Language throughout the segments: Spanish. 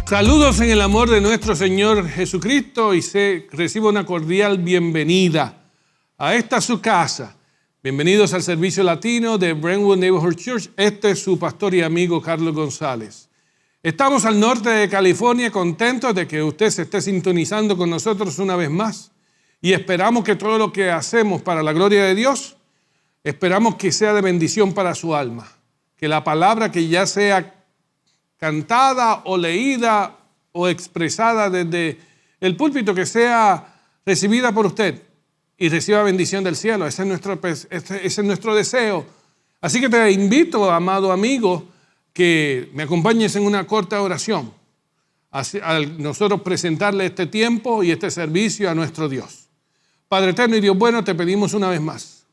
Saludos en el amor de nuestro Señor Jesucristo y reciba una cordial bienvenida a esta su casa. Bienvenidos al servicio latino de Brentwood Neighborhood Church. Este es su pastor y amigo Carlos González. Estamos al norte de California, contentos de que usted se esté sintonizando con nosotros una vez más y esperamos que todo lo que hacemos para la gloria de Dios, esperamos que sea de bendición para su alma. Que la palabra que ya sea cantada o leída o expresada desde el púlpito, que sea recibida por usted y reciba bendición del cielo. Ese es nuestro deseo. Así que te invito, amado amigo, que me acompañes en una corta oración al nosotros presentarle este tiempo y este servicio a nuestro Dios. Padre eterno y Dios bueno, te pedimos una vez más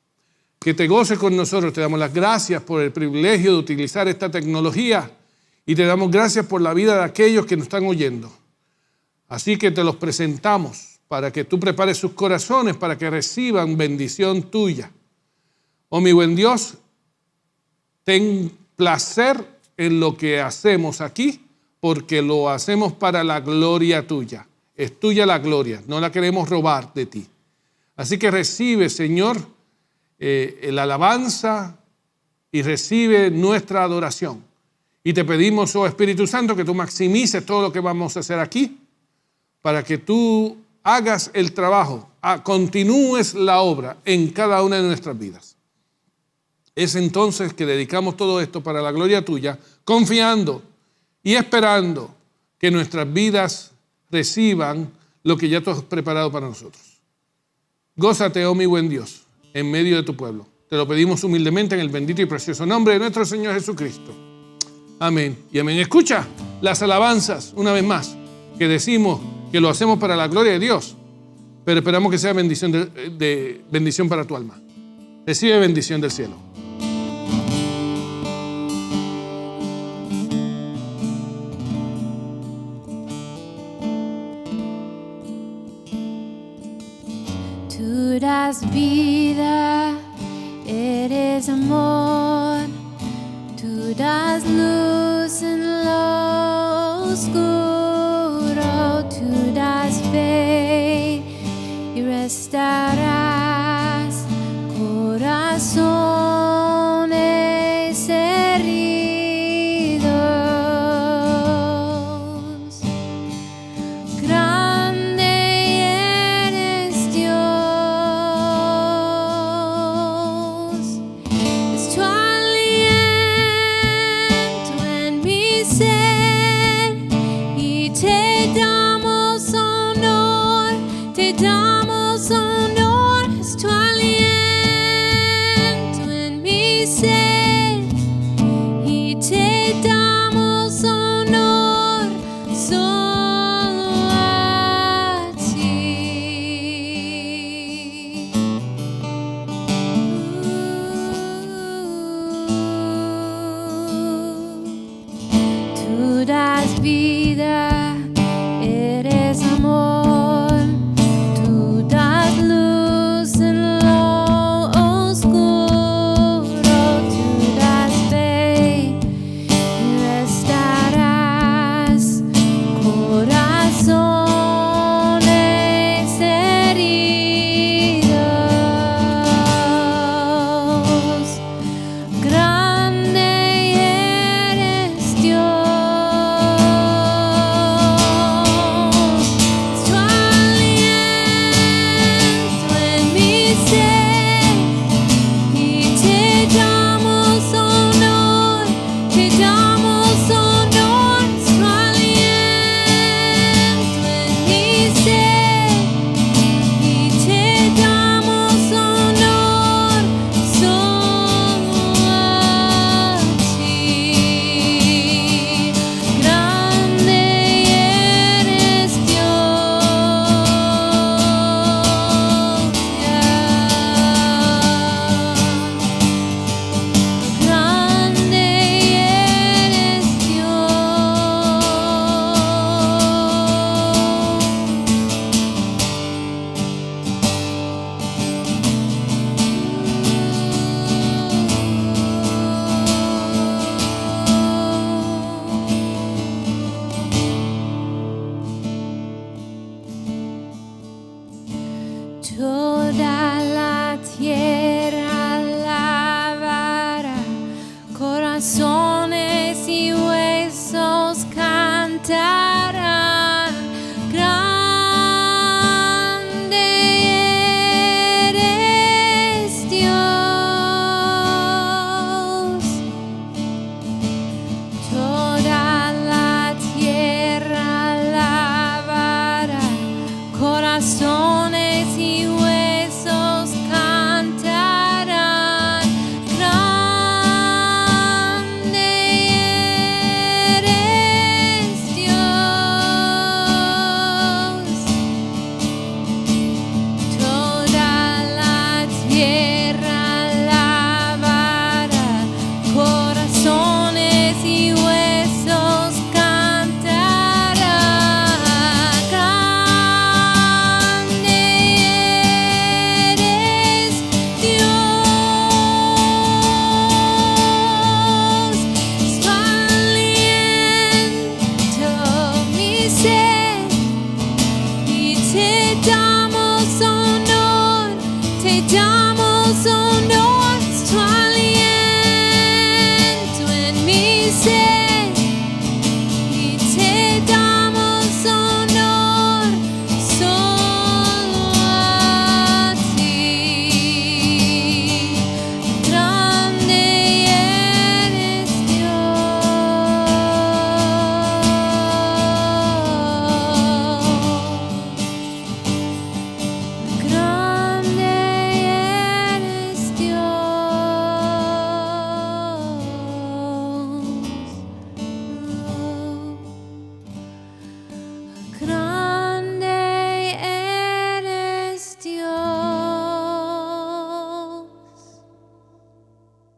que te goces con nosotros. Te damos las gracias por el privilegio de utilizar esta tecnología y te damos gracias por la vida de aquellos que nos están oyendo. Así que te los presentamos para que tú prepares sus corazones para que reciban bendición tuya. Oh mi buen Dios, ten placer en lo que hacemos aquí, porque lo hacemos para la gloria tuya. Es tuya la gloria, no la queremos robar de ti. Así que recibe, Señor, la alabanza y recibe nuestra adoración. Y te pedimos, oh Espíritu Santo, que tú maximices todo lo que vamos a hacer aquí para que tú hagas el trabajo, continúes la obra en cada una de nuestras vidas. Es entonces que dedicamos todo esto para la gloria tuya, confiando y esperando que nuestras vidas reciban lo que ya tú has preparado para nosotros. Gózate, oh mi buen Dios, en medio de tu pueblo. Te lo pedimos humildemente en el bendito y precioso nombre de nuestro Señor Jesucristo. Amén y amén. Escucha las alabanzas una vez más, que decimos que lo hacemos para la gloria de Dios, pero esperamos que sea bendición de bendición para tu alma. Recibe bendición del cielo. Tú das vida, eres amor. Tú das luz en lo oscuro, tú das fe y restauras corazones heridos. Grande eres Dios, es tu te damos honor, es tu cantarán. Grande eres Dios. Toda la tierra alabará, corazones y huesos cantarán. Grande eres Dios. Toda la tierra alabará, corazones y huesos cantarán. Grande eres Dios. Tu aliento mi ser y te damos honor, te damos honor. Tu aliento en mi ser y te damos honor solo a ti. Grande eres Dios. Grande eres Dios. Grande eres Dios.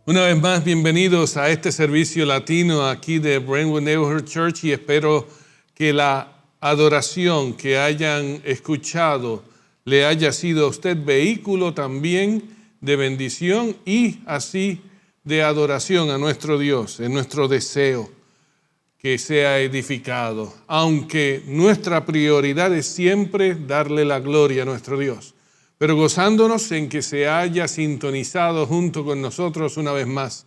Una vez más, bienvenidos a este servicio latino aquí de Brentwood Neighborhood Church, y espero que la adoración que hayan escuchado le haya sido a usted vehículo también de bendición y así de adoración a nuestro Dios. Es nuestro deseo que sea edificado, aunque nuestra prioridad es siempre darle la gloria a nuestro Dios, pero gozándonos en que se haya sintonizado junto con nosotros una vez más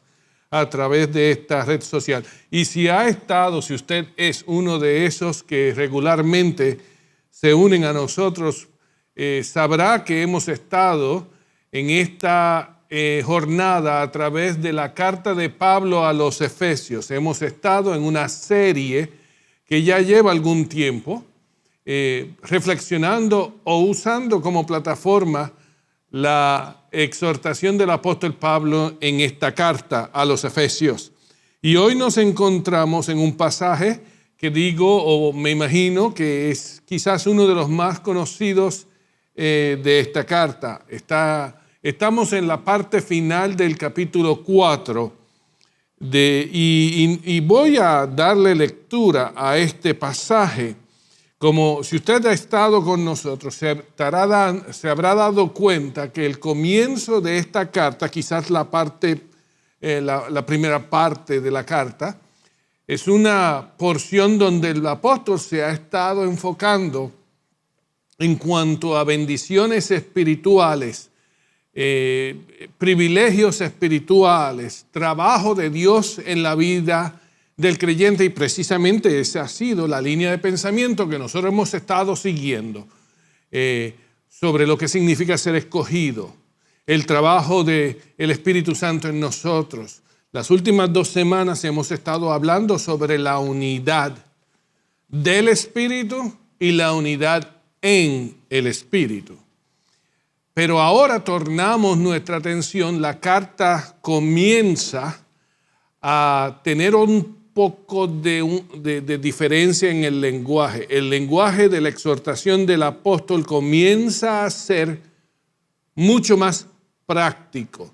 a través de esta red social. Y si usted es uno de esos que regularmente se unen a nosotros, sabrá que hemos estado en esta jornada a través de la carta de Pablo a los Efesios. Hemos estado en una serie que ya lleva algún tiempo, reflexionando o usando como plataforma la exhortación del apóstol Pablo en esta carta a los Efesios. Y hoy nos encontramos en un pasaje que digo, o me imagino que es quizás uno de los más conocidos de esta carta. Estamos en la parte final del capítulo 4 y voy a darle lectura a este pasaje. Como si usted ha estado con nosotros, se habrá dado cuenta que el comienzo de esta carta, quizás la primera parte de la carta, es una porción donde el apóstol se ha estado enfocando en cuanto a bendiciones espirituales, privilegios espirituales, trabajo de Dios en la vida del creyente, y precisamente esa ha sido la línea de pensamiento que nosotros hemos estado siguiendo sobre lo que significa ser escogido, el trabajo del Espíritu Santo en nosotros. Las últimas 2 semanas hemos estado hablando sobre la unidad del Espíritu y la unidad en el Espíritu. Pero ahora tornamos nuestra atención, la carta comienza a tener un poco de diferencia en el lenguaje. El lenguaje de la exhortación del apóstol comienza a ser mucho más práctico.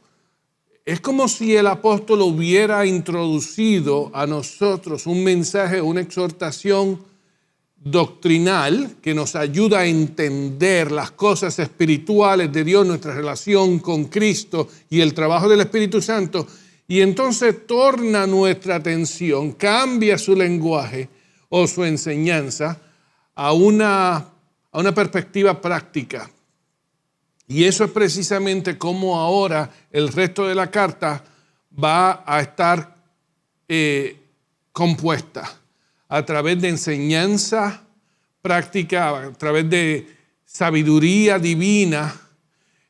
Es como si el apóstol hubiera introducido a nosotros un mensaje, una exhortación doctrinal que nos ayuda a entender las cosas espirituales de Dios, nuestra relación con Cristo y el trabajo del Espíritu Santo. Y entonces torna nuestra atención, cambia su lenguaje o su enseñanza a una perspectiva práctica. Y eso es precisamente cómo ahora el resto de la carta va a estar compuesta. a través de enseñanza práctica, a través de sabiduría divina,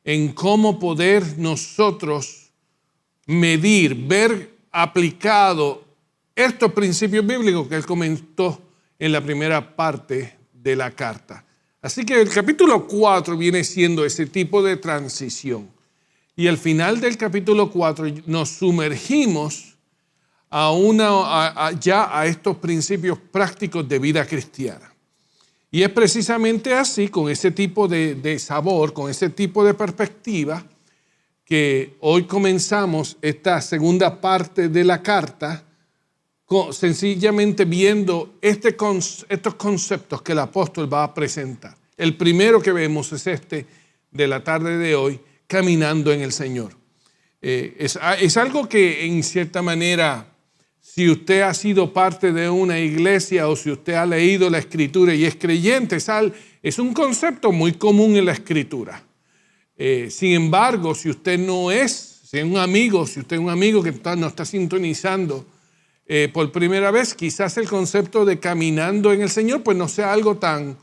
en cómo poder nosotros medir, ver aplicado estos principios bíblicos que él comentó en la primera parte de la carta. Así que el capítulo 4 viene siendo ese tipo de transición. Y al final del capítulo 4 nos sumergimos ya a estos principios prácticos de vida cristiana. Y es precisamente así, con ese tipo de sabor, con ese tipo de perspectiva, que hoy comenzamos esta segunda parte de la carta, sencillamente viendo estos conceptos que el apóstol va a presentar. El primero que vemos es este de la tarde de hoy, caminando en el Señor. Es algo que en cierta manera, si usted ha sido parte de una iglesia o si usted ha leído la Escritura y es creyente, es un concepto muy común en la Escritura. Sin embargo, si usted si es un amigo que no está sintonizando por primera vez, quizás el concepto de caminando en el Señor pues no sea algo tan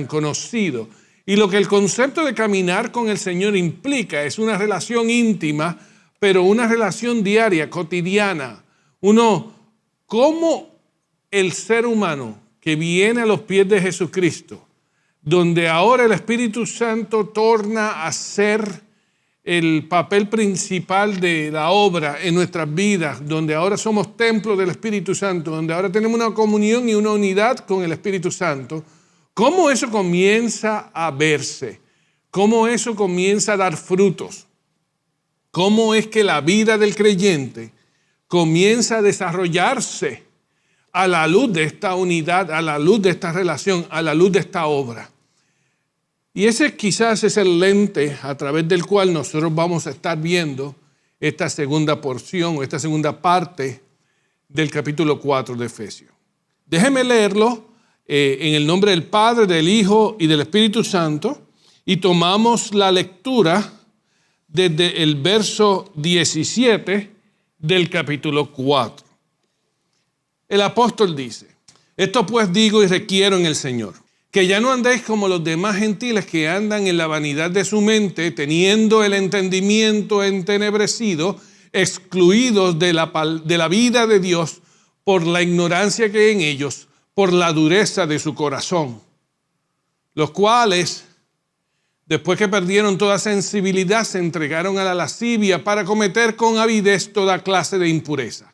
conocido. Y lo que el concepto de caminar con el Señor implica es una relación íntima, pero una relación diaria, cotidiana. Como el ser humano que viene a los pies de Jesucristo, donde ahora el Espíritu Santo torna a ser el papel principal de la obra en nuestras vidas, donde ahora somos templo del Espíritu Santo, donde ahora tenemos una comunión y una unidad con el Espíritu Santo, cómo eso comienza a verse, cómo eso comienza a dar frutos, cómo es que la vida del creyente comienza a desarrollarse a la luz de esta unidad, a la luz de esta relación, a la luz de esta obra. Y ese quizás es el lente a través del cual nosotros vamos a estar viendo esta segunda porción o esta segunda parte del capítulo 4 de Efesios. Déjeme leerlo en el nombre del Padre, del Hijo y del Espíritu Santo, y tomamos la lectura desde el verso 17 del capítulo 4. El apóstol dice: esto pues digo y requiero en el Señor, que ya no andéis como los demás gentiles que andan en la vanidad de su mente, teniendo el entendimiento entenebrecido, excluidos de la vida de Dios por la ignorancia que hay en ellos, por la dureza de su corazón, los cuales, después que perdieron toda sensibilidad, se entregaron a la lascivia para cometer con avidez toda clase de impureza.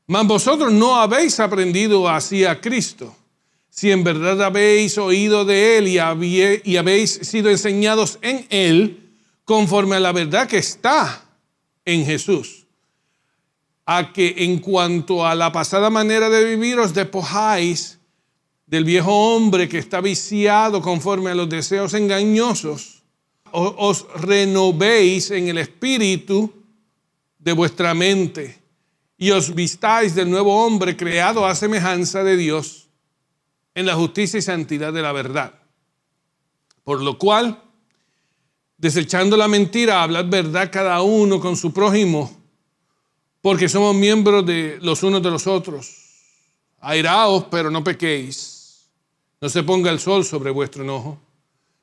Mas vosotros no habéis aprendido así a Cristo, si en verdad habéis oído de Él y habéis sido enseñados en Él, conforme a la verdad que está en Jesús. A que en cuanto a la pasada manera de vivir os despojáis del viejo hombre que está viciado conforme a los deseos engañosos, os renovéis en el espíritu de vuestra mente y os vistáis del nuevo hombre creado a semejanza de Dios en la justicia y santidad de la verdad. Por lo cual, desechando la mentira, hablad verdad cada uno con su prójimo, porque somos miembros de los unos de los otros. Airaos, pero no pequéis. No se ponga el sol sobre vuestro enojo,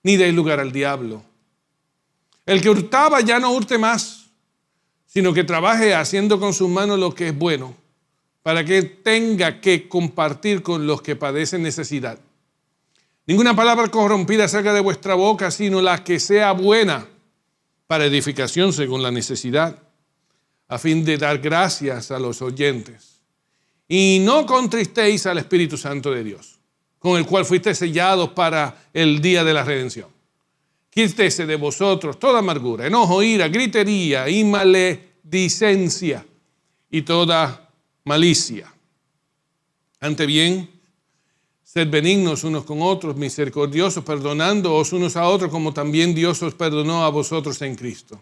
ni deis lugar al diablo. El que hurtaba ya no hurte más, sino que trabaje haciendo con sus manos lo que es bueno, para que tenga que compartir con los que padecen necesidad. Ninguna palabra corrompida salga de vuestra boca, sino la que sea buena para edificación según la necesidad, a fin de dar gracias a los oyentes. Y no contristéis al Espíritu Santo de Dios, con el cual fuisteis sellados para el día de la redención. Quítese de vosotros toda amargura, enojo, ira, gritería y maledicencia y toda malicia. Ante bien, sed benignos unos con otros, misericordiosos, perdonándoos unos a otros, como también Dios os perdonó a vosotros en Cristo.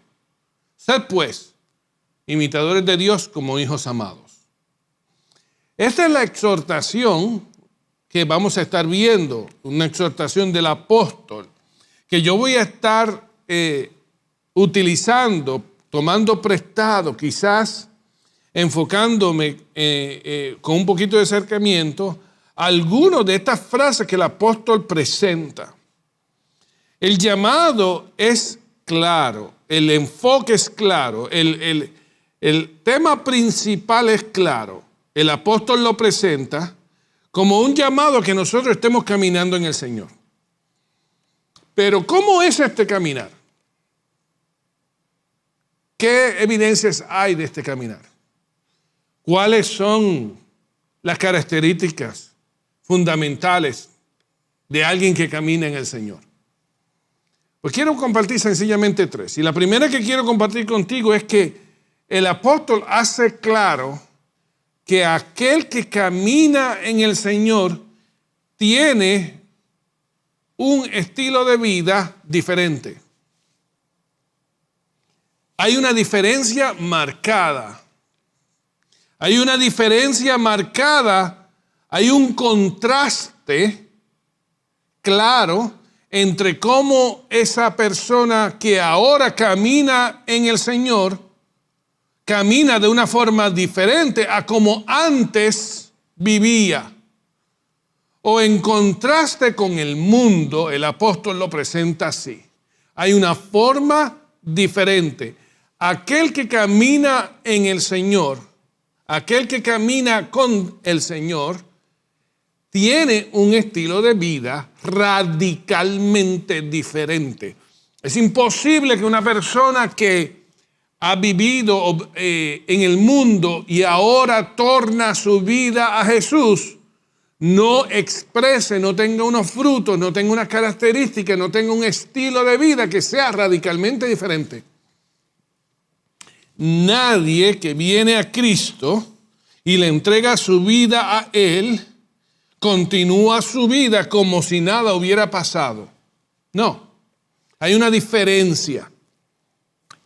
Sed pues imitadores de Dios como hijos amados. Esta es la exhortación que vamos a estar viendo, una exhortación del apóstol, que yo voy a estar utilizando, tomando prestado quizás enfocándome con un poquito de acercamiento a algunas de estas frases que el apóstol presenta. El llamado es claro, el enfoque es claro, el tema principal es claro. El apóstol lo presenta como un llamado a que nosotros estemos caminando en el Señor. Pero ¿cómo es este caminar? ¿Qué evidencias hay de este caminar? ¿Cuáles son las características fundamentales de alguien que camina en el Señor? Pues quiero compartir sencillamente tres. Y la primera que quiero compartir contigo es que el apóstol hace claro que aquel que camina en el Señor tiene un estilo de vida diferente. Hay una diferencia marcada. Hay una diferencia marcada, hay un contraste claro entre cómo esa persona que ahora camina en el Señor camina de una forma diferente a como antes vivía. O en contraste con el mundo, el apóstol lo presenta así. Hay una forma diferente. Aquel que camina en el Señor, aquel que camina con el Señor, tiene un estilo de vida radicalmente diferente. Es imposible que una persona que ha vivido en el mundo y ahora torna su vida a Jesús, no exprese, no tenga unos frutos, no tenga unas características, no tenga un estilo de vida que sea radicalmente diferente. Nadie que viene a Cristo y le entrega su vida a Él, continúa su vida como si nada hubiera pasado. No, hay una diferencia.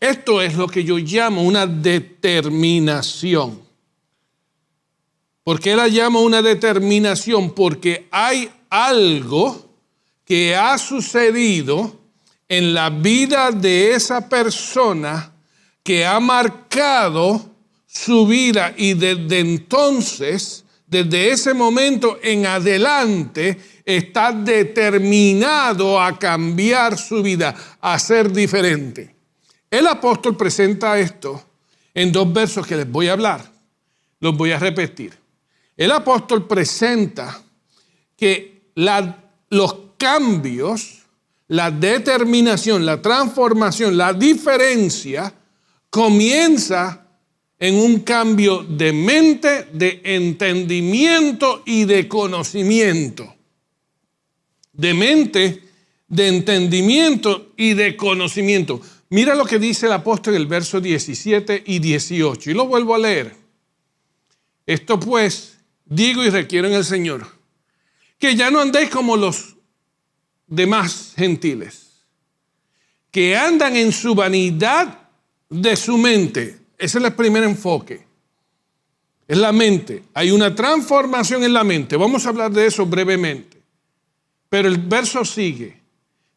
Esto es lo que yo llamo una determinación. ¿Por qué la llamo una determinación? Porque hay algo que ha sucedido en la vida de esa persona que ha marcado su vida y desde entonces, desde ese momento en adelante, está determinado a cambiar su vida, a ser diferente. El apóstol presenta esto en dos versos que les voy a hablar. Los voy a repetir. El apóstol presenta que los cambios, la determinación, la transformación, la diferencia comienza en un cambio de mente, de entendimiento y de conocimiento. De mente, de entendimiento y de conocimiento. Mira lo que dice el apóstol en el verso 17 y 18. Y lo vuelvo a leer. Esto pues, digo y requiero en el Señor, que ya no andéis como los demás gentiles, que andan en su vanidad de su mente. Ese es el primer enfoque. Es la mente. Hay una transformación en la mente. Vamos a hablar de eso brevemente. Pero el verso sigue.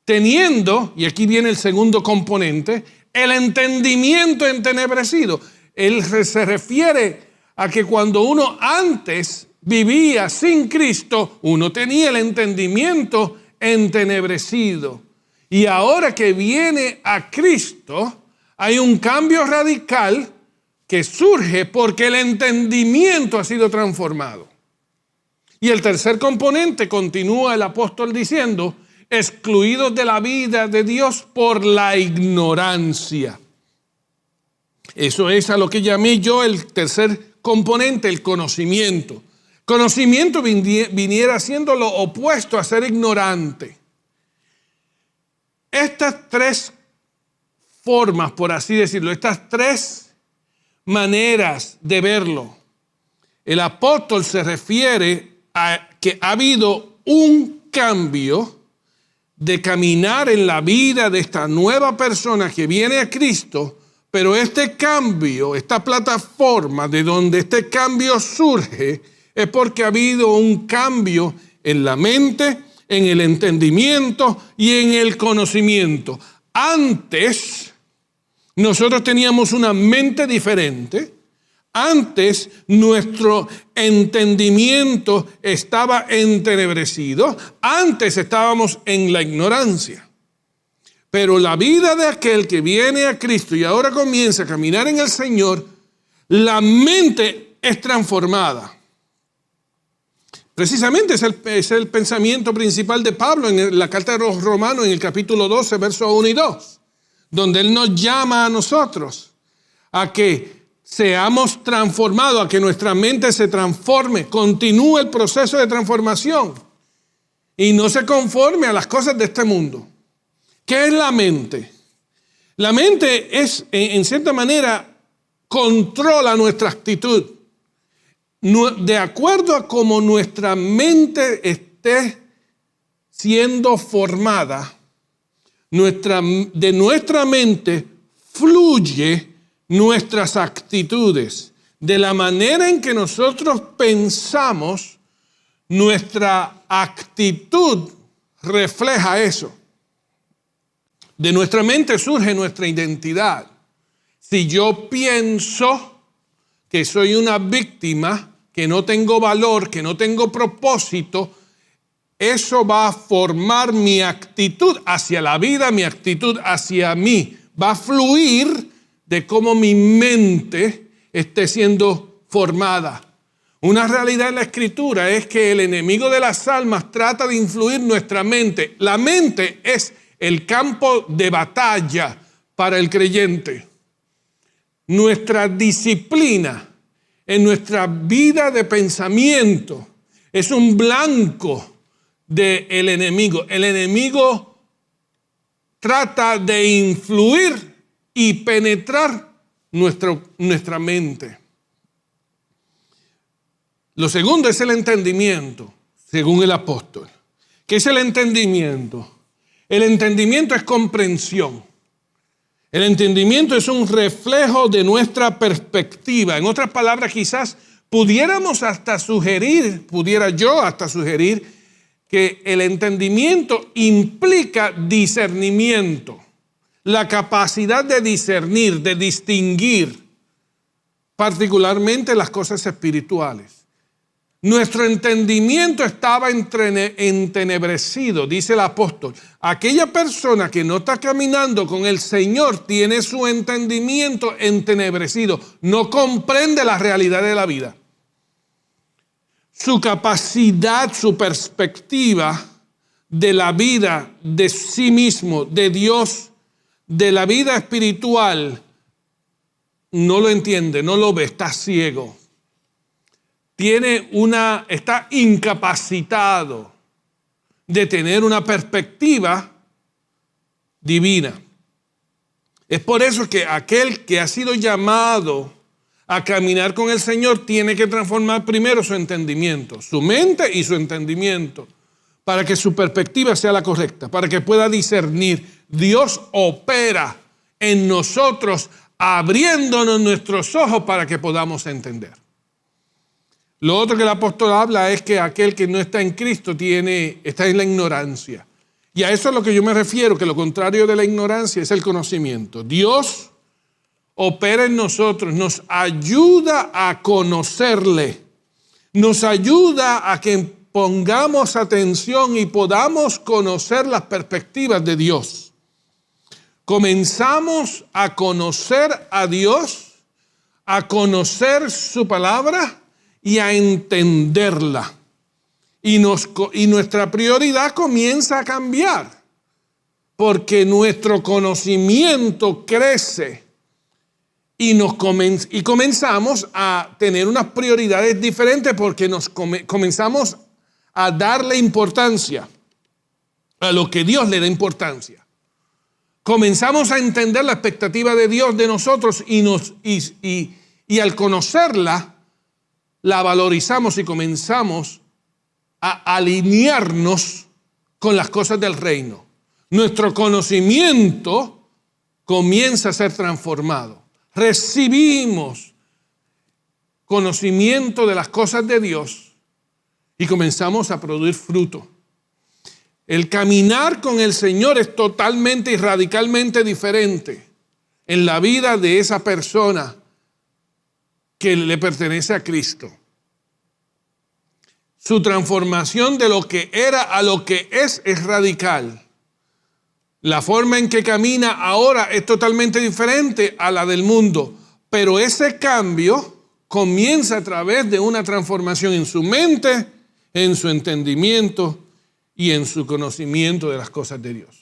Teniendo, y aquí viene el segundo componente, el entendimiento entenebrecido. Él se refiere a que cuando uno antes vivía sin Cristo, uno tenía el entendimiento entenebrecido. Y ahora que viene a Cristo, hay un cambio radical que surge porque el entendimiento ha sido transformado. Y el tercer componente, continúa el apóstol diciendo, excluidos de la vida de Dios por la ignorancia. Eso es a lo que llamé yo el tercer componente, el conocimiento. Conocimiento viniera siendo lo opuesto a ser ignorante. Estas tres formas, por así decirlo, estas tres maneras de verlo, el apóstol se refiere a que ha habido un cambio de caminar en la vida de esta nueva persona que viene a Cristo, pero este cambio, esta plataforma de donde este cambio surge, es porque ha habido un cambio en la mente, en el entendimiento y en el conocimiento. Antes, nosotros teníamos una mente diferente. Antes nuestro entendimiento estaba entenebrecido. Antes estábamos en la ignorancia. Pero la vida de aquel que viene a Cristo y ahora comienza a caminar en el Señor, la mente es transformada. Precisamente es el pensamiento principal de Pablo en la carta de los Romanos, en el capítulo 12, versos 1 y 2, donde él nos llama a nosotros a que seamos transformados, a que nuestra mente se transforme, continúe el proceso de transformación y no se conforme a las cosas de este mundo. ¿Qué es la mente? La mente es, en cierta manera, controla nuestra actitud. De acuerdo a cómo nuestra mente esté siendo formada, de nuestra mente fluye nuestras actitudes. De la manera en que nosotros pensamos, nuestra actitud refleja eso. De nuestra mente surge nuestra identidad. Si yo pienso que soy una víctima, que no tengo valor, que no tengo propósito, eso va a formar mi actitud hacia la vida, mi actitud hacia mí. Va a fluir de cómo mi mente esté siendo formada. Una realidad en la Escritura es que el enemigo de las almas trata de influir nuestra mente. La mente es el campo de batalla para el creyente. Nuestra disciplina en nuestra vida de pensamiento es un blanco del enemigo. El enemigo trata de influir y penetrar nuestra mente. Lo segundo es el entendimiento, según el apóstol. ¿Qué es el entendimiento? El entendimiento es comprensión. El entendimiento es un reflejo de nuestra perspectiva. En otras palabras, quizás pudiera yo hasta sugerir que el entendimiento implica discernimiento. La capacidad de discernir, de distinguir, particularmente las cosas espirituales. Nuestro entendimiento estaba entenebrecido, dice el apóstol. Aquella persona que no está caminando con el Señor tiene su entendimiento entenebrecido, no comprende la realidad de la vida. Su capacidad, su perspectiva de la vida, de sí mismo, de Dios, de la vida espiritual, no lo entiende, no lo ve, está ciego. Está incapacitado de tener una perspectiva divina. Es por eso que aquel que ha sido llamado a caminar con el Señor tiene que transformar primero su entendimiento, su mente y su entendimiento, para que su perspectiva sea la correcta, para que pueda discernir. Dios opera en nosotros, abriéndonos nuestros ojos para que podamos entender. Lo otro que el apóstol habla es que aquel que no está en Cristo está en la ignorancia. Y a eso es a lo que yo me refiero, que lo contrario de la ignorancia es el conocimiento. Dios opera en nosotros, nos ayuda a conocerle, nos ayuda a que pongamos atención y podamos conocer las perspectivas de Dios. Comenzamos a conocer a Dios, a conocer su palabra y a entenderla. Y nuestra prioridad comienza a cambiar, porque nuestro conocimiento crece y comenzamos a tener unas prioridades diferentes, porque comenzamos a darle importancia a lo que Dios le da importancia. Comenzamos a entender la expectativa de Dios de nosotros y al conocerla, la valorizamos y comenzamos a alinearnos con las cosas del reino. Nuestro conocimiento comienza a ser transformado. Recibimos conocimiento de las cosas de Dios y comenzamos a producir fruto. El caminar con el Señor es totalmente y radicalmente diferente en la vida de esa persona que le pertenece a Cristo. Su transformación de lo que era a lo que es radical. La forma en que camina ahora es totalmente diferente a la del mundo, pero ese cambio comienza a través de una transformación en su mente, en su entendimiento y en su conocimiento de las cosas de Dios.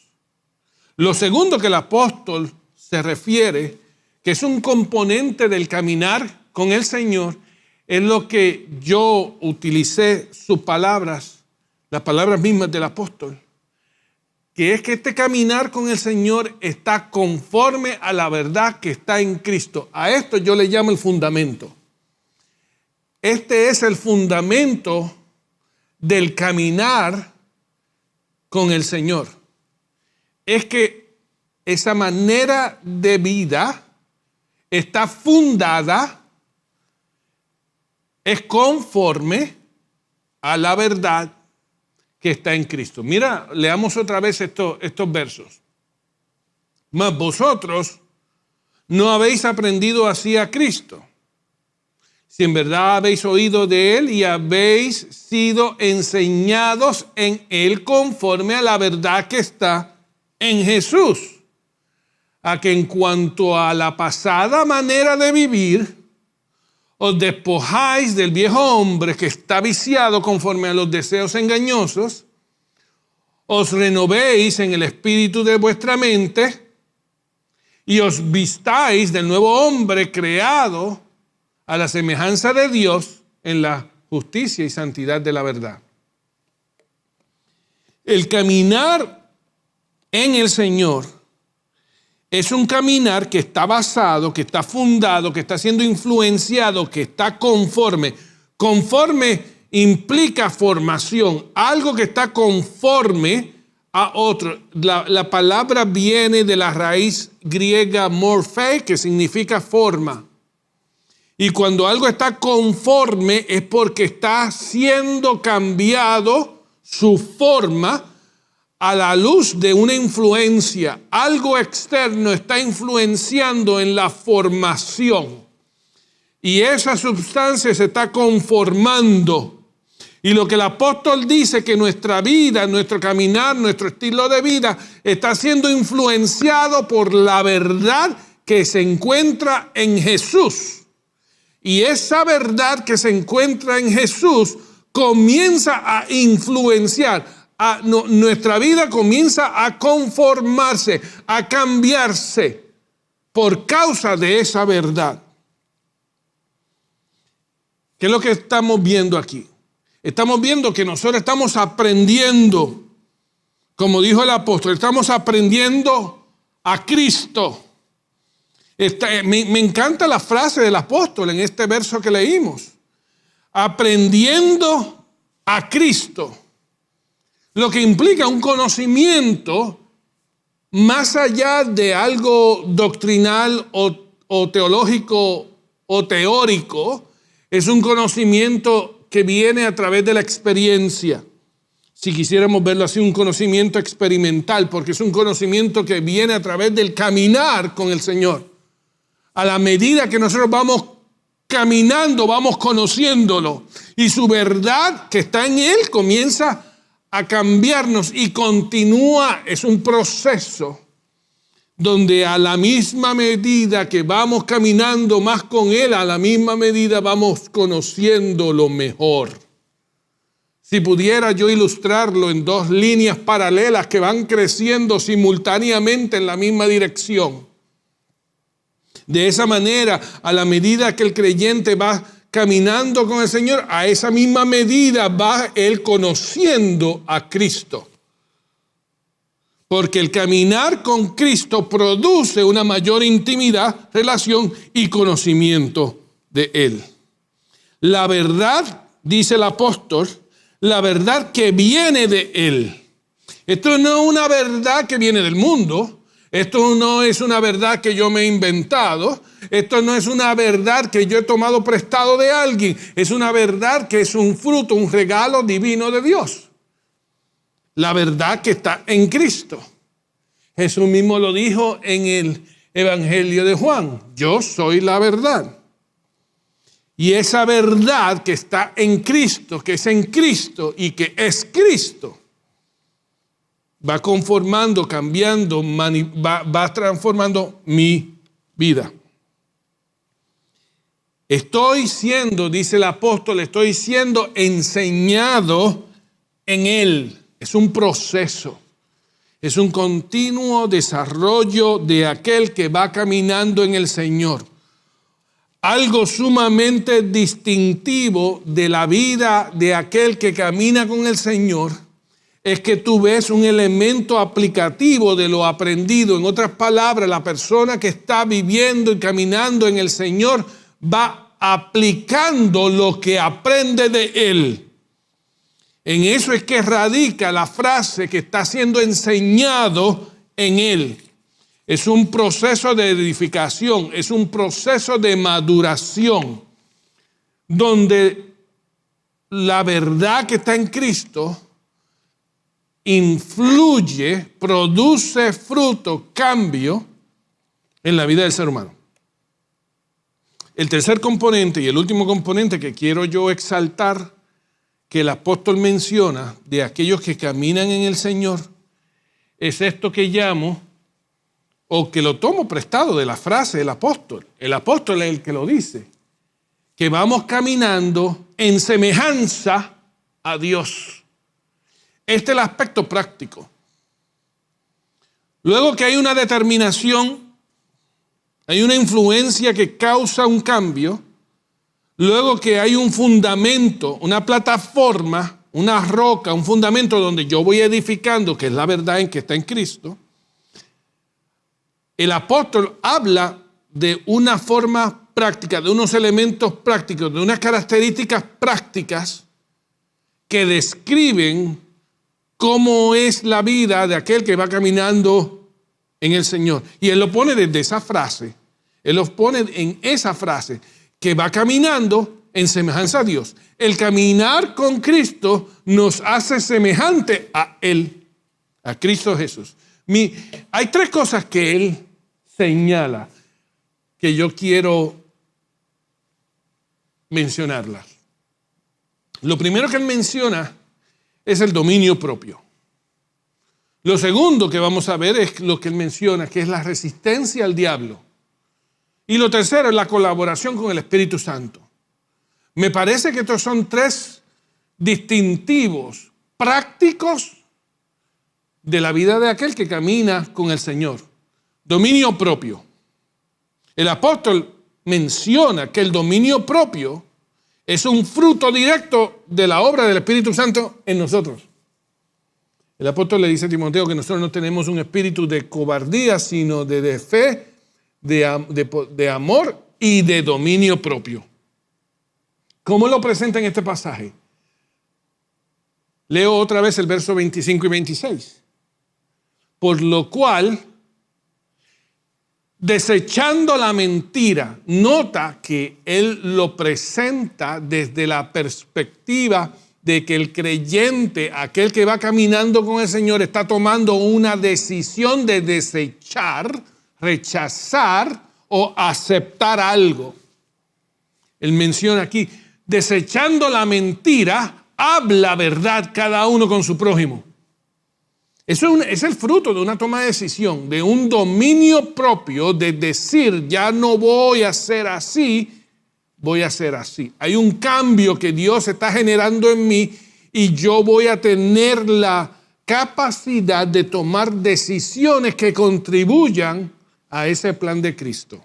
Lo segundo que el apóstol se refiere, que es un componente del caminar con el Señor, es lo que yo utilicé sus palabras, las palabras mismas del apóstol, que es que este caminar con el Señor está conforme a la verdad que está en Cristo. A esto yo le llamo el fundamento. Este es el fundamento del caminar con el Señor. Es que esa manera de vida está fundada, es conforme a la verdad que está en Cristo. Mira, leamos otra vez estos versos. Mas vosotros no habéis aprendido así a Cristo, si en verdad habéis oído de Él y habéis sido enseñados en Él conforme a la verdad que está en Jesús, a que en cuanto a la pasada manera de vivir, os despojáis del viejo hombre que está viciado conforme a los deseos engañosos, os renovéis en el espíritu de vuestra mente y os vistáis del nuevo hombre creado a la semejanza de Dios en la justicia y santidad de la verdad. El caminar en el Señor es un caminar que está basado, que está fundado, que está siendo influenciado, que está conforme. Conforme implica formación, algo que está conforme a otro. La palabra viene de la raíz griega morphé, que significa forma. Y cuando algo está conforme es porque está siendo cambiado su forma a la luz de una influencia. Algo externo está influenciando en la formación. Y esa sustancia se está conformando. Y lo que el apóstol dice, que nuestra vida, nuestro caminar, nuestro estilo de vida está siendo influenciado por la verdad que se encuentra en Jesús. Y esa verdad que se encuentra en Jesús comienza a influenciar. Nuestra vida comienza a conformarse, a cambiarse por causa de esa verdad. ¿Qué es lo que estamos viendo aquí? Estamos viendo que nosotros estamos aprendiendo, como dijo el apóstol, estamos aprendiendo a Cristo. Me encanta la frase del apóstol en este verso que leímos. Aprendiendo a Cristo. Lo que implica un conocimiento más allá de algo doctrinal o teológico o teórico, es un conocimiento que viene a través de la experiencia. Si quisiéramos verlo así, un conocimiento experimental, porque es un conocimiento que viene a través del caminar con el Señor. A la medida que nosotros vamos caminando, vamos conociéndolo. Y su verdad que está en Él comienza a cambiarnos y continúa, es un proceso donde a la misma medida que vamos caminando más con Él, a la misma medida vamos conociéndolo mejor. Si pudiera yo ilustrarlo en dos líneas paralelas que van creciendo simultáneamente en la misma dirección. De esa manera, a la medida que el creyente va caminando con el Señor, a esa misma medida va él conociendo a Cristo. Porque el caminar con Cristo produce una mayor intimidad, relación y conocimiento de Él. La verdad, dice el apóstol, la verdad que viene de Él. Esto no es una verdad que viene del mundo. Esto no es una verdad que yo me he inventado. Esto no es una verdad que yo he tomado prestado de alguien. Es una verdad que es un fruto, un regalo divino de Dios. La verdad que está en Cristo. Jesús mismo lo dijo en el Evangelio de Juan. Yo soy la verdad. Y esa verdad que está en Cristo, que es en Cristo y que es Cristo, va conformando, cambiando, va transformando mi vida. Estoy siendo, dice el apóstol, estoy siendo enseñado en Él. Es un proceso. Es un continuo desarrollo de aquel que va caminando en el Señor. Algo sumamente distintivo de la vida de aquel que camina con el Señor es que tú ves un elemento aplicativo de lo aprendido. En otras palabras, la persona que está viviendo y caminando en el Señor va aplicando lo que aprende de Él. En eso es que radica la frase que está siendo enseñado en Él. Es un proceso de edificación, es un proceso de maduración, donde la verdad que está en Cristo influye, produce fruto, cambio en la vida del ser humano. El tercer componente y el último componente que quiero yo exaltar, que el apóstol menciona de aquellos que caminan en el Señor, es esto que llamo, o que lo tomo prestado de la frase del apóstol. El apóstol es el que lo dice, que vamos caminando en semejanza a Dios. Este es el aspecto práctico. Luego que hay una determinación, hay una influencia que causa un cambio, luego que hay un fundamento, una plataforma, una roca, un fundamento donde yo voy edificando, que es la verdad en que está en Cristo, el apóstol habla de una forma práctica, de unos elementos prácticos, de unas características prácticas que describen cómo es la vida de aquel que va caminando en el Señor. Y él lo pone desde esa frase, él lo pone en esa frase, que va caminando en semejanza a Dios. El caminar con Cristo nos hace semejante a Él, a Cristo Jesús. Hay tres cosas que Él señala que yo quiero mencionarlas. Lo primero que Él menciona es el dominio propio. Lo segundo que vamos a ver es lo que Él menciona, que es la resistencia al diablo. Y lo tercero es la colaboración con el Espíritu Santo. Me parece que estos son tres distintivos prácticos de la vida de aquel que camina con el Señor. Dominio propio. El apóstol menciona que el dominio propio es un fruto directo de la obra del Espíritu Santo en nosotros. El apóstol le dice a Timoteo que nosotros no tenemos un espíritu de cobardía, sino de fe, de amor y de dominio propio. ¿Cómo lo presenta en este pasaje? Leo otra vez el verso 25 y 26. Por lo cual, desechando la mentira, nota que él lo presenta desde la perspectiva de que el creyente, aquel que va caminando con el Señor, está tomando una decisión de desechar, rechazar o aceptar algo. Él menciona aquí, desechando la mentira, habla verdad cada uno con su prójimo. Eso es el fruto de una toma de decisión, de un dominio propio, de decir, ya no voy a ser así, voy a ser así. Hay un cambio que Dios está generando en mí y yo voy a tener la capacidad de tomar decisiones que contribuyan a ese plan de Cristo.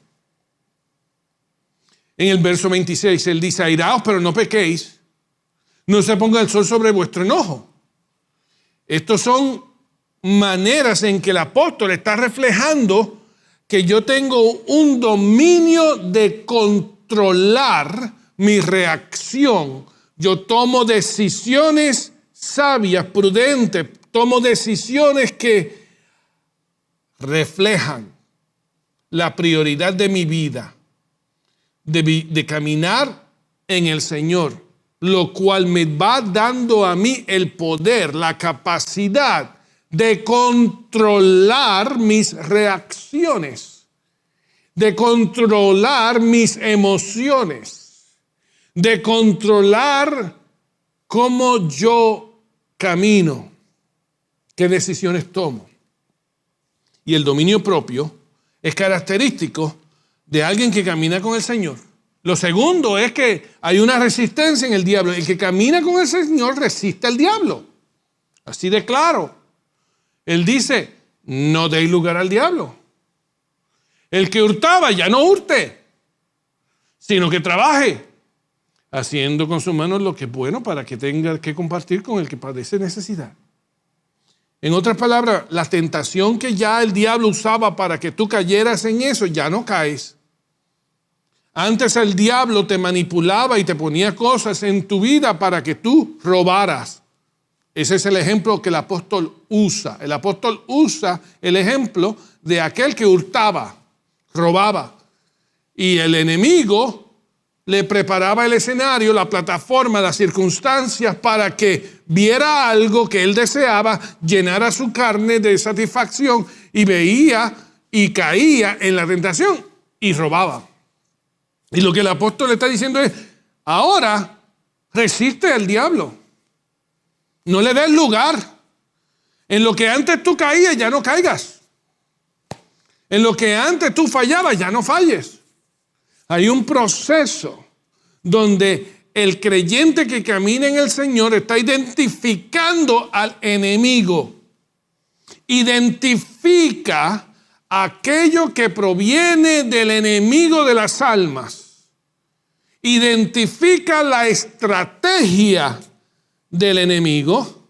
En el verso 26, él dice, airaos, pero no pequéis, no se ponga el sol sobre vuestro enojo. Estos son maneras en que el apóstol está reflejando que yo tengo un dominio de controlar mi reacción. Yo tomo decisiones sabias, prudentes, tomo decisiones que reflejan la prioridad de mi vida, de caminar en el Señor, lo cual me va dando a mí el poder, la capacidad de controlar mis reacciones, de controlar mis emociones. de controlar cómo yo camino, qué decisiones tomo. Y el dominio propio es característico de alguien que camina con el Señor. Lo segundo es que hay una resistencia en el diablo. El que camina con el Señor resiste al diablo. Así de claro. Él dice, no deis lugar al diablo. El que hurtaba ya no hurte, sino que trabaje, haciendo con sus manos lo que es bueno para que tenga que compartir con el que padece necesidad. En otras palabras, la tentación que ya el diablo usaba para que tú cayeras en eso, ya no caes. Antes el diablo te manipulaba y te ponía cosas en tu vida para que tú robaras. Ese es el ejemplo que el apóstol usa. El apóstol usa el ejemplo de aquel que hurtaba, robaba. Y el enemigo le preparaba el escenario, la plataforma, las circunstancias para que viera algo que él deseaba, llenara su carne de satisfacción y veía y caía en la tentación y robaba. Y lo que el apóstol le está diciendo es, ahora resiste al diablo. No le des lugar. En lo que antes tú caías, ya no caigas. En lo que antes tú fallabas, ya no falles. Hay un proceso donde el creyente que camina en el Señor está identificando al enemigo. Identifica aquello que proviene del enemigo de las almas. Identifica la estrategia del enemigo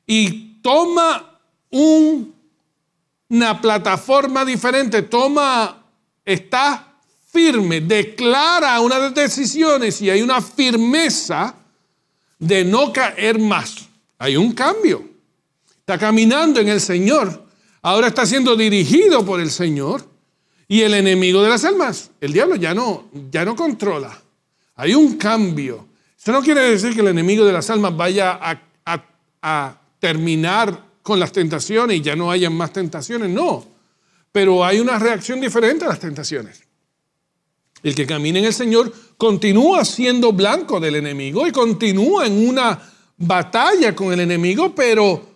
y toma una plataforma diferente, está firme, declara unas decisiones y hay una firmeza de no caer más. Hay un cambio. Está caminando en el Señor. Ahora está siendo dirigido por el Señor y el enemigo de las almas, el diablo ya no controla. Hay un cambio. Eso no quiere decir que el enemigo de las almas vaya a terminar con las tentaciones y ya no hayan más tentaciones. No. Pero hay una reacción diferente a las tentaciones. El que camina en el Señor continúa siendo blanco del enemigo y continúa en una batalla con el enemigo, pero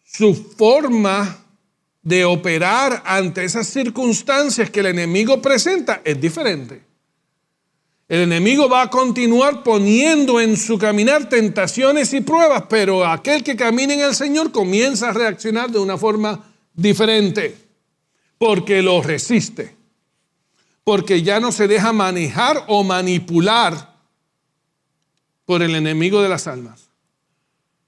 su forma de operar ante esas circunstancias que el enemigo presenta es diferente. El enemigo va a continuar poniendo en su caminar tentaciones y pruebas, pero aquel que camina en el Señor comienza a reaccionar de una forma diferente, porque lo resiste, porque ya no se deja manejar o manipular por el enemigo de las almas,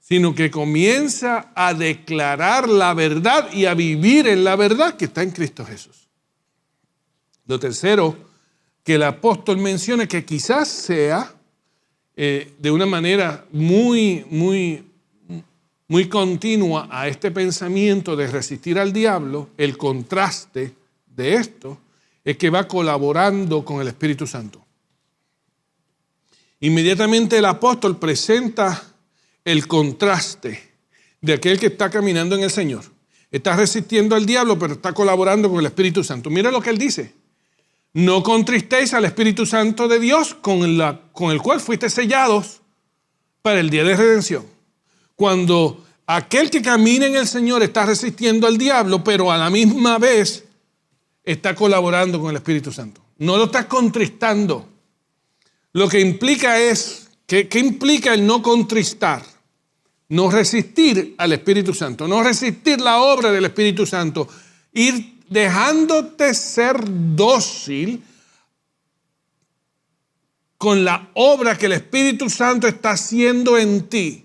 sino que comienza a declarar la verdad y a vivir en la verdad que está en Cristo Jesús. Lo tercero que el apóstol menciona, que quizás sea de una manera muy continua a este pensamiento de resistir al diablo, el contraste de esto es que va colaborando con el Espíritu Santo. Inmediatamente el apóstol presenta el contraste de aquel que está caminando en el Señor. Está resistiendo al diablo, pero está colaborando con el Espíritu Santo. Mira lo que él dice. No contristéis al Espíritu Santo de Dios con el cual fuiste sellados para el día de redención. Cuando aquel que camina en el Señor está resistiendo al diablo, pero a la misma vez está colaborando con el Espíritu Santo. No lo estás contristando. Lo que implica es, ¿qué implica el no contristar? No resistir al Espíritu Santo, no resistir la obra del Espíritu Santo, ir dejándote ser dócil con la obra que el Espíritu Santo está haciendo en ti.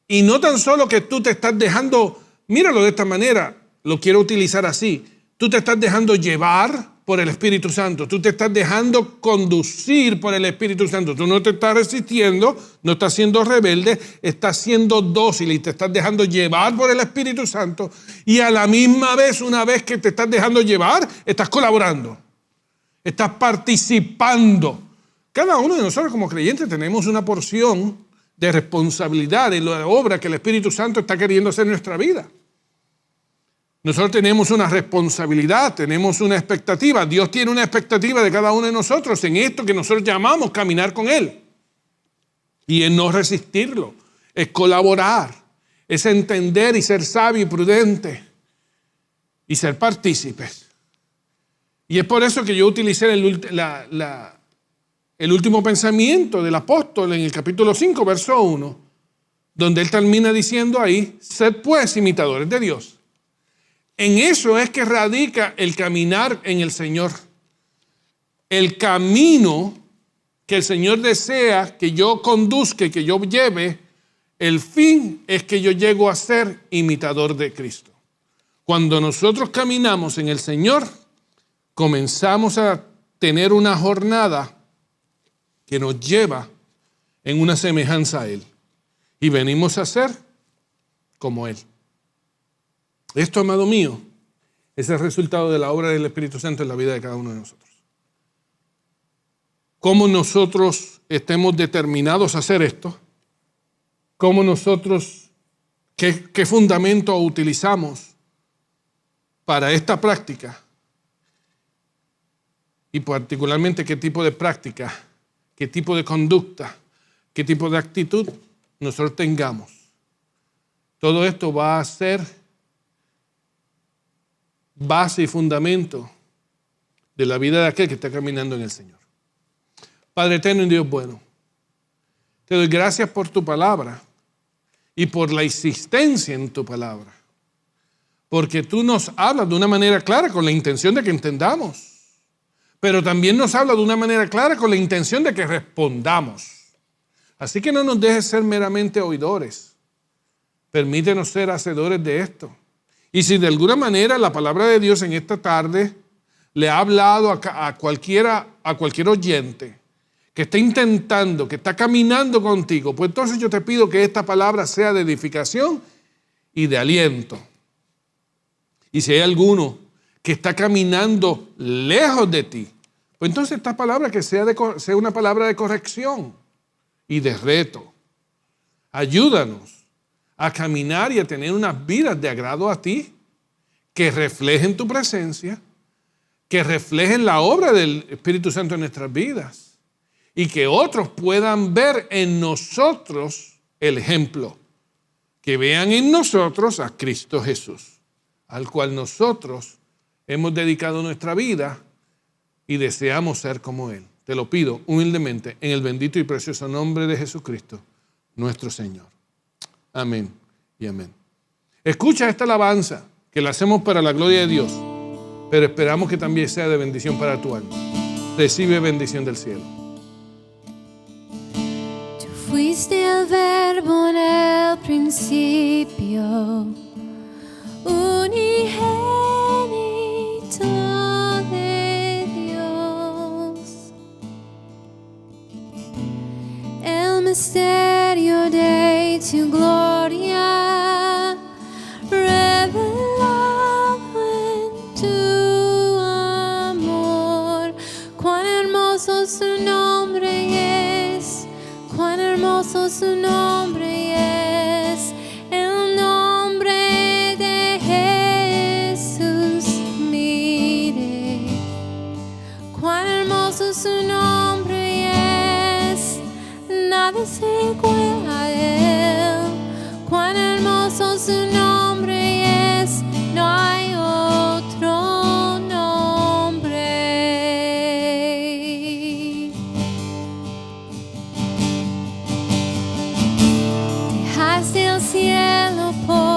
Y no tan solo que tú te estás dejando, míralo de esta manera, lo quiero utilizar así, tú te estás dejando llevar por el Espíritu Santo, tú te estás dejando conducir por el Espíritu Santo, tú no te estás resistiendo, no estás siendo rebelde, estás siendo dócil y te estás dejando llevar por el Espíritu Santo, y a la misma vez, una vez que te estás dejando llevar, estás colaborando, estás participando. Cada uno de nosotros como creyentes tenemos una porción de responsabilidad en la obra que el Espíritu Santo está queriendo hacer en nuestra vida. Nosotros tenemos una responsabilidad, tenemos una expectativa. Dios tiene una expectativa de cada uno de nosotros en esto que nosotros llamamos caminar con Él. Y en no resistirlo, es colaborar, es entender y ser sabio y prudente y ser partícipes. Y es por eso que yo utilicé el último pensamiento del apóstol en el capítulo 5, verso 1, donde él termina diciendo ahí, sed pues imitadores de Dios. En eso es que radica el caminar en el Señor. El camino que el Señor desea que yo conduzca y que yo lleve, el fin es que yo llego a ser imitador de Cristo. Cuando nosotros caminamos en el Señor, comenzamos a tener una jornada que nos lleva en una semejanza a Él. Y venimos a ser como Él. Esto, amado mío, es el resultado de la obra del Espíritu Santo en la vida de cada uno de nosotros. Cómo nosotros estemos determinados a hacer esto, cómo nosotros, qué fundamento utilizamos para esta práctica y particularmente qué tipo de práctica, qué tipo de conducta, qué tipo de actitud nosotros tengamos. Todo esto va a ser base y fundamento de la vida de aquel que está caminando en el Señor. Padre eterno y Dios bueno, te doy gracias por tu palabra y por la insistencia en tu palabra, porque tú nos hablas de una manera clara con la intención de que entendamos, pero también nos hablas de una manera clara con la intención de que respondamos. Así que no nos dejes ser meramente oidores, permítenos ser hacedores de esto. Y si de alguna manera la palabra de Dios en esta tarde le ha hablado a cualquier oyente que está intentando, que está caminando contigo, pues entonces yo te pido que esta palabra sea de edificación y de aliento. Y si hay alguno que está caminando lejos de ti, pues entonces esta palabra que sea una palabra de corrección y de reto. Ayúdanos a caminar y a tener unas vidas de agrado a ti, que reflejen tu presencia, que reflejen la obra del Espíritu Santo en nuestras vidas y que otros puedan ver en nosotros el ejemplo, que vean en nosotros a Cristo Jesús, al cual nosotros hemos dedicado nuestra vida y deseamos ser como Él. Te lo pido humildemente en el bendito y precioso nombre de Jesucristo, nuestro Señor. Amén y amén. Escucha esta alabanza que la hacemos para la gloria de Dios, pero esperamos que también sea de bendición para tu alma. Recibe bendición del cielo. Tú fuiste el verbo en el principio, unigénito de Dios. El misterio de tu gloria revelado en tu amor. Cuán hermoso su nombre es, cuán hermoso su nombre es, el nombre de Jesús. Mire, cuán hermoso su nombre es, nada se iguala a él. Cuán hermoso su nombre es, no hay otro nombre. Dejaste el cielo por